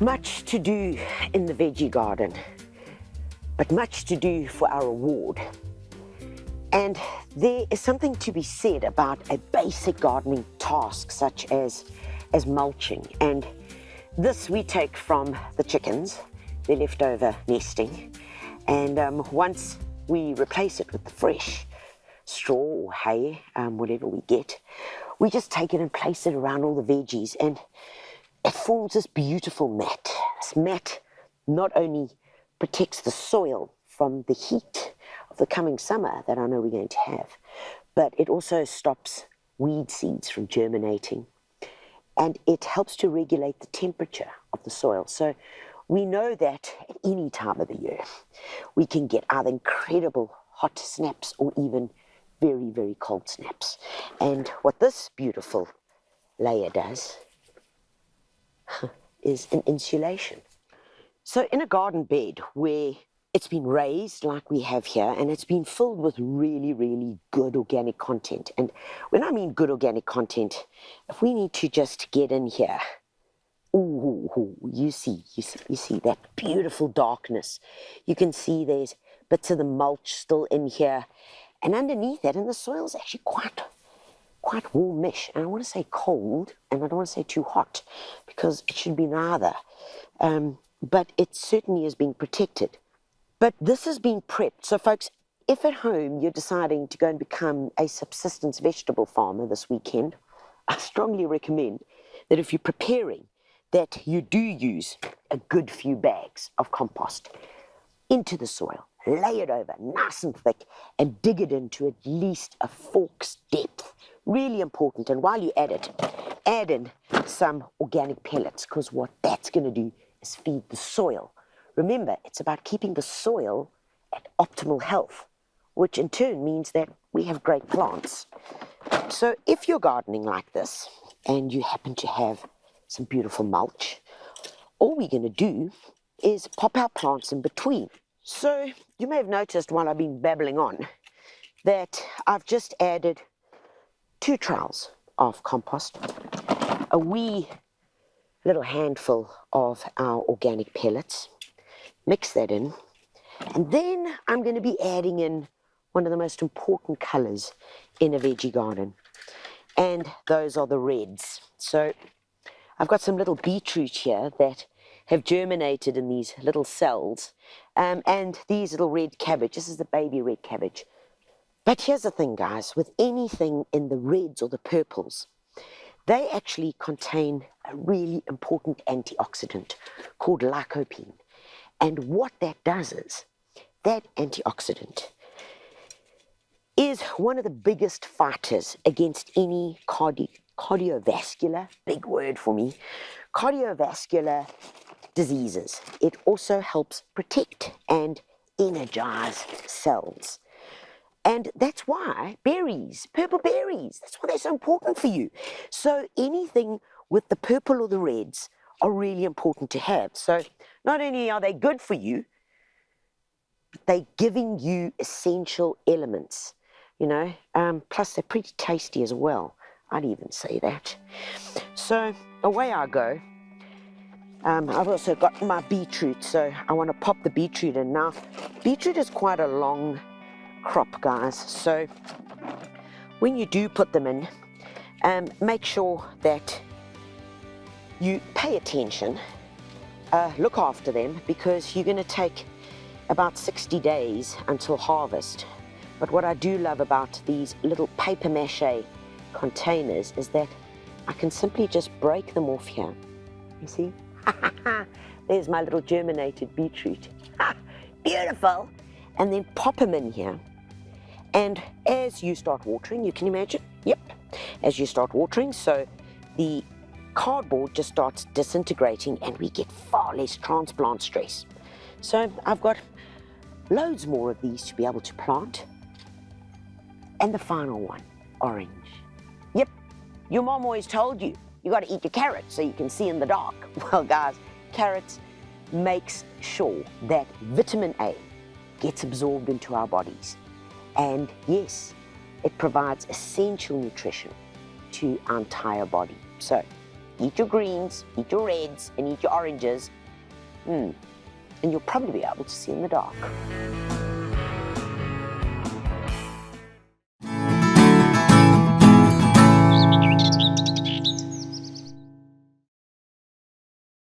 Much to do in the veggie garden, but much to do for our reward. And there is something to be said about a basic gardening task such as mulching. And this we take from the chickens, their leftover nesting. And once we replace it with the fresh straw or hay, whatever we get, we just take it and place it around all the veggies, and it forms this beautiful mat. This mat not only protects the soil from the heat of the coming summer that I know we're going to have, but it also stops weed seeds from germinating, and it helps to regulate the temperature of the soil. So we know that at any time of the year we can get either incredible hot snaps or even very, very cold snaps. And what this beautiful layer does is an insulation. So in a garden bed where it's been raised like we have here, and it's been filled with really, really good organic content. And when I mean good organic content, if we need to just get in here, ooh, you see that beautiful darkness. You can see there's bits of the mulch still in here. And underneath that, and the soil's actually quite warmish. And I want to say cold, and I don't want to say too hot, because it should be neither. But it certainly is being protected. But this has been prepped. So folks, if at home you're deciding to go and become a subsistence vegetable farmer this weekend, I strongly recommend that if you're preparing, that you do use a good few bags of compost into the soil. Lay it over nice and thick and dig it into at least a fork's depth. Really important. And while you add it, add in some organic pellets, because what that's going to do is feed the soil. Remember, it's about keeping the soil at optimal health, which in turn means that we have great plants. So if you're gardening like this and you happen to have some beautiful mulch, all we're going to do is pop our plants in between. So you may have noticed while I've been babbling on that I've just added 2 trowels of compost, a wee little handful of our organic pellets, mix that in, and then I'm going to be adding in one of the most important colours in a veggie garden, and those are the reds. So I've got some little beetroot here that have germinated in these little cells, and these little red cabbage. This is the baby red cabbage. But here's the thing, guys, with anything in the reds or the purples, they actually contain a really important antioxidant called lycopene. And what that does is, that antioxidant is one of the biggest fighters against any cardiovascular, big word for me, cardiovascular diseases. It also helps protect and energize cells. And that's why berries, purple berries, that's why they're so important for you. So anything with the purple or the reds are really important to have. So not only are they good for you, but they're giving you essential elements, you know, plus they're pretty tasty as well. I'd even say that. So away I go. I've also got my beetroot, so I want to pop the beetroot in. Now, beetroot is quite a long crop, guys, so when you do put them in, make sure that you pay attention, look after them, because you're going to take about 60 days until harvest. But what I do love about these little paper mache containers is that I can simply just break them off here. You see? There's my little germinated beetroot. Beautiful! And then pop them in here. And as you start watering, you can imagine, yep, as you start watering, so the cardboard just starts disintegrating and we get far less transplant stress. So I've got loads more of these to be able to plant. And the final one, orange. Yep, your mom always told you, you got to eat your carrots so you can see in the dark. Well, guys, carrots makes sure that vitamin A gets absorbed into our bodies. And yes, it provides essential nutrition to our entire body. So eat your greens, eat your reds, and eat your oranges, and you'll probably be able to see in the dark.